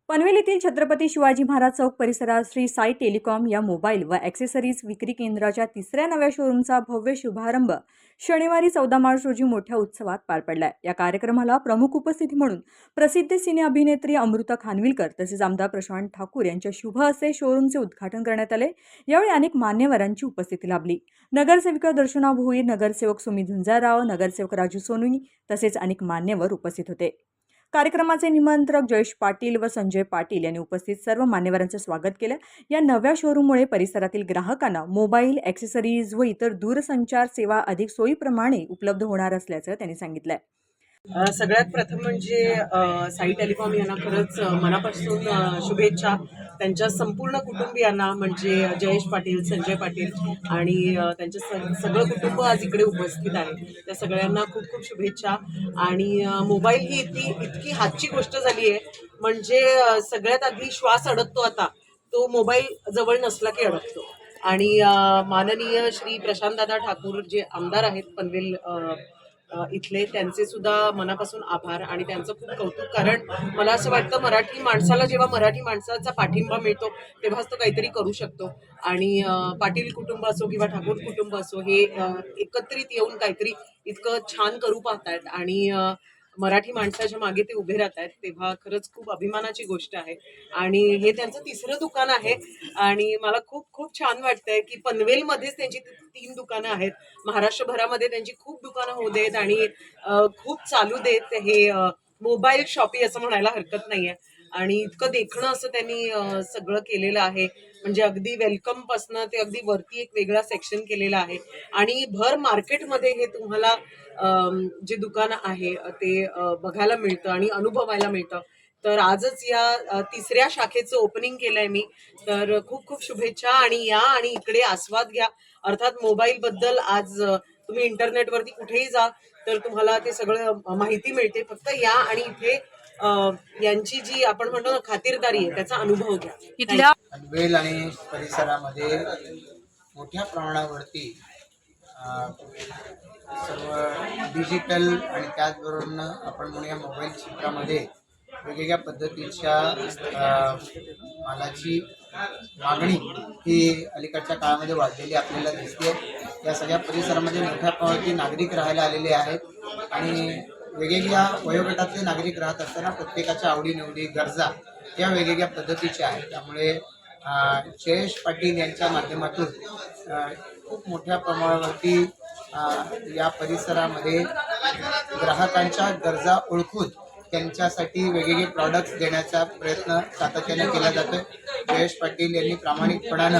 पनवेल येथील छत्रपती शिवाजी महाराज चौक परिसरात श्री साई टेलिकॉम या मोबाईल व ॲक्सेसरीज विक्री केंद्राच्या तिसऱ्या नव्या शोरूमचा भव्य शुभारंभ शनिवारी 14 मार्च रोजी मोठ्या उत्सवात पार पडलाय। या कार्यक्रमाला प्रमुख उपस्थिती म्हणून प्रसिद्ध सिने अभिनेत्री अमृता खानविलकर तसेच आमदार प्रशांत ठाकूर यांच्या शुभ हस्ते शोरूमचे उद्घाटन करण्यात आले। यावेळी अनेक मान्यवरांची उपस्थिती लाभली। नगरसेविका दर्शना भोईर, नगरसेवक सुमित झुंजारराव, नगरसेवक राजू सोनवी तसेच अनेक मान्यवर उपस्थित होते। कार्यक्रमाचे निमंत्रक जयेश पाटील व संजय पाटील यांनी उपस्थित सर्व मान्यवरांचे स्वागत केले। या नव्या शोरूममुळे परिसरातील ग्राहकांना मोबाईल, ॲक्सेसरीज व इतर दूरसंचार सेवा अधिक सोयीप्रमाणे उपलब्ध होणार असल्याचं त्यांनी सांगितलं। सगळ्यात प्रथम म्हणजे साई टेलिकॉम यांना खरंच मनापासून शुभेच्छा। त्यांच्या संपूर्ण कुटुंबियांना म्हणजे जयेश पाटील, संजय पाटील आणि त्यांचं सगळं कुटुंब आज इकडे उपस्थित आहे। त्या सगळ्यांना खूप खूप शुभेच्छा। आणि मोबाईल ही इतकी हातची गोष्ट झाली आहे, म्हणजे सगळ्यात आधी श्वास अडकतो आता तो मोबाईल जवळ नसला की अडकतो। आणि माननीय श्री प्रशांतदादा ठाकूर जे आमदार आहेत पनवेल इथले, त्यांचे सुद्धा मनापासून आभार आणि त्यांचं खूप कौतुक। कारण मला असं वाटतं मराठी माणसाला जेव्हा मराठी माणसाचा पाठिंबा मिळतो तेव्हाच तो काहीतरी करू शकतो। आणि पाटील कुटुंब असो किंवा ठाकूर कुटुंब असो, हे एकत्रित येऊन काहीतरी इतकं छान करू पाहतायत आणि मराठी माणसाच्या मागे ते उभे राहत आहेत, तेव्हा खरंच खूप अभिमानाची गोष्ट आहे। आणि हे त्यांचं तिसरं दुकान आहे आणि मला खूप खूप छान वाटतंय की पनवेलमध्येच त्यांची 3 दुकानं आहेत। महाराष्ट्रभरामध्ये त्यांची खूप दुकानं होऊ देत आणि खूप चालू देत। हे मोबाईल शॉपी असं म्हणायला हरकत नाहीये। आणि इतकं देखणं असं त्यांनी सगळं केलेलं आहे, म्हणजे अगदी वेलकम पासनं ते अगदी वरती एक वेगळा सेक्शन केलेला आहे। आणि भर मार्केटमध्ये हे तुम्हाला जे दुकान आहे ते बघायला मिळतं आणि अनुभवायला मिळतं। तर आजच या तिसऱ्या शाखेचं ओपनिंग केलंय मी, तर खूप खूप शुभेच्छा। आणि या आणि इकडे आस्वाद घ्या। अर्थात मोबाईल बद्दल आज तुम्ही इंटरनेटवरती कुठेही जा तर तुम्हाला ते सगळं माहिती मिळते। फक्त या आणि इथे यांची जी आपण म्हणतो ना खातिरदारी आहे त्याचा अनुभव घ्या। इथल्या पनवेल आणि परिसरामध्ये मोठ्या प्रमाणावरती सर्व डिजिटल आणि त्याचबरोबर आपण म्हणूया मोबाईल क्षेत्रामध्ये वेगवेगळ्या पद्धतीच्या मालाची मागणी ही अलीकडच्या काळामध्ये वाढलेली आपल्याला दिसते। या सगळ्या परिसरामध्ये मोठ्या प्रमाणावरती नागरिक राहायला आलेले आहेत आणि वेगवेगळ्या वयोगटातले नागरिक राहत असताना प्रत्येकाच्या आवडीनिवडी, गरजा या वेगवेगळ्या पद्धतीच्या आहेत। त्यामुळे जयेश पाटील यांच्या माध्यमातून खूप मोठ्या प्रमाणावरती या परिसरामध्ये ग्राहकांच्या गरजा ओळखून त्यांच्यासाठी वेगवेगळे प्रॉडक्ट्स देण्याचा प्रयत्न सातत्याने केला जातो। जयेश पाटील यांनी प्रामाणिकपणानं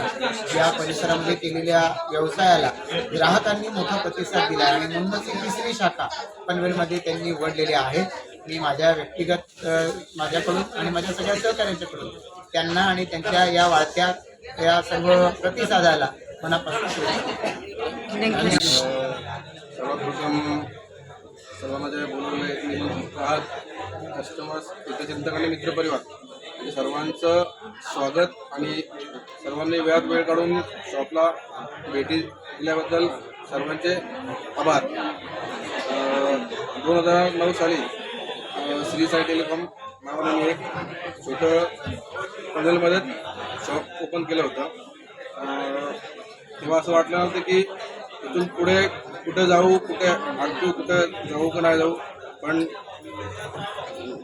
या परिसरामध्ये केलेल्या व्यवसायाला ग्राहकांनी मोठा प्रतिसाद दिला आणि म्हणूनच ही तिसरी शाखा पनवेलमध्ये त्यांनी उघडलेली आहे। मी माझ्या व्यक्तिगत माझ्याकडून आणि माझ्या सगळ्या सहकार्यांच्याकडून त्यांना आणि त्यांच्या या वाढत्या या सर्व प्रतिसादाला मनापासून सर्वप्रथम सर्वांना जे बोलवले कस्टमर्स, हितचिंतक आणि मित्रपरिवार म्हणजे सर्वांचं स्वागत आणि सर्वांनी वेळात वेळ काढून शॉपला भेटी दिल्याबद्दल सर्वांचे आभार। 2009 साली श्री साई टेलिकॉम नावाने मी एक छोटं पनवेलमध्ये शॉप ओपन केलं होतं। तेव्हा असं वाटलं नव्हतं की इथून पुढे कुठं जाऊ, कुठे आणतो, कुठं जाऊ का नाही जाऊ, पण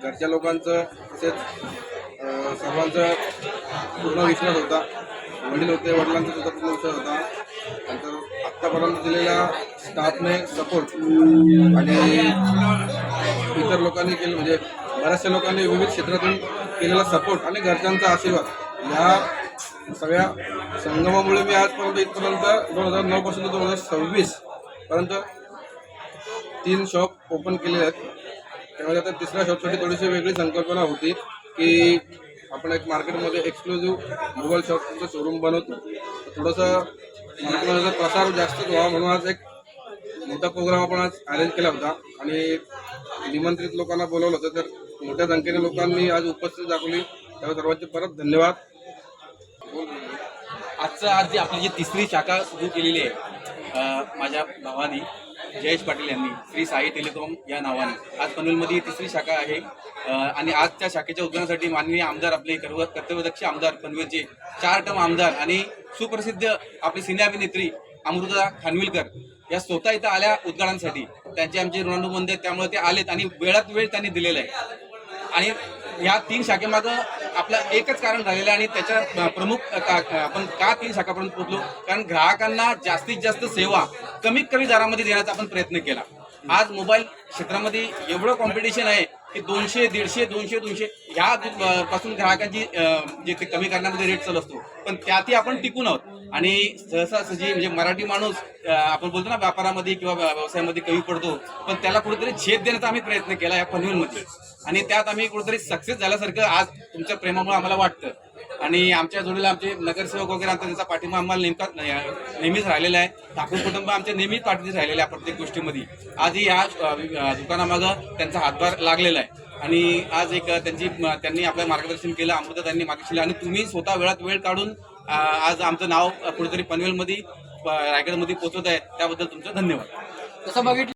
घरच्या लोकांचं तसेच सर्वांचा पूर्ण विश्वास होता। वडील होते, वडिलांचा सुद्धा पूर्ण विश्वास होता। नंतर आत्तापर्यंत दिलेल्या स्टाफने सपोर्ट आणि इतर लोकांनी केलं म्हणजे बऱ्याचशा लोकांनी विविध क्षेत्रातून केलेला सपोर्ट आणि घरच्यांचा आशीर्वाद या सगळ्या संगमामुळे मी आजपर्यंत इथपर्यंत 2009 पासून 2026 पर्यंत 3 शॉप ओपन केलेले आहेत। त्यामध्ये आता तिसऱ्या शॉपसाठी थोडीशी वेगळी संकल्पना होती की आपण एक मार्केटमध्ये एक्सक्लुझिव्ह मोबाईल शॉपचं शोरूम बनवतो, थोडंसं मार्केटमध्ये प्रसार जास्त व्हावा म्हणून आज एक मोठा प्रोग्राम आपण आज अरेंज केला होता आणि निमंत्रित लोकांना बोलवलं होतं। तर मोठ्या संख्येने लोकांनी आज उपस्थिती दाखवली, त्यामुळे सर्वांचे परत धन्यवाद। आज जी आपली जी तिसरी शाखा सुरू केलेली आहे माझ्या भावानी, जयेश पाटील यांनी श्री साई टेलिकॉम या नावाने आज पनवेलमध्ये तिसरी शाखा आहे आणि आज त्या शाखेच्या उद्घाटनासाठी माननीय आमदार आपले कर्तव्यदक्ष आमदार पनवेलचे 4 टर्म आमदार आणि सुप्रसिद्ध आपली सिने अभिनेत्री अमृता खानविलकर या स्वतः इथं आल्या उद्घाटनासाठी. त्यांचे आमचे ऋणानुबंध आहेत, त्यामुळे ते आलेत आणि वेळात वेळ त्यांनी दिलेला आहे. आणि ह्या 3 शाखेमागं आपलं एकच कारण राहिलेलं आहे आणि त्याच्या प्रमुख आपण का 3 शाखापर्यंत पोहोचलो, कारण ग्राहकांना जास्तीत जास्त सेवा कमीत कमी दरामध्ये देण्याचा आपण प्रयत्न केला. आज मोबाईल क्षेत्रामध्ये एवढं कॉम्पिटिशन आहे की 200, 150, 200 ह्या पासून ग्राहकांची जे ते कमी करण्यामध्ये रेट चालू असतो, पण त्यातही आपण टिकून आहोत. आणि सहजासहजी म्हणजे मराठी माणूस आपण बोलतो ना व्यापारामध्ये किंवा व्यवसायामध्ये कमी पडतो, पण त्याला कुठेतरी छेद देण्याचा आम्ही प्रयत्न केला या पनवेलमध्ये आणि त्यात आम्ही कुठेतरी सक्सेस झाल्यासारखं आज तुमच्या प्रेमामुळे आम्हाला वाटतं. आणि आमच्या जोडीला आमचे नगरसेवक वगैरे आमचा त्यांचा पाठिंबा आम्हाला नेहमीच राहिलेला आहे. ठाकूर कुटुंब आमचे नेहमीच पाठीशी राहिलेले आहे प्रत्येक गोष्टीमध्ये. आजही या दुकानामागं त्यांचा हातभार लागलेला आहे आणि आज एक त्यांनी आपलं मार्गदर्शन केलं, अमृता त्यांनी मार्गदर्शन आणि तुम्ही स्वतः वेळात वेळ काढून आज आमचं नाव कुठेतरी पनवेलमध्ये रायगडमध्ये पोहोचवत आहे, त्याबद्दल तुमचं धन्यवाद.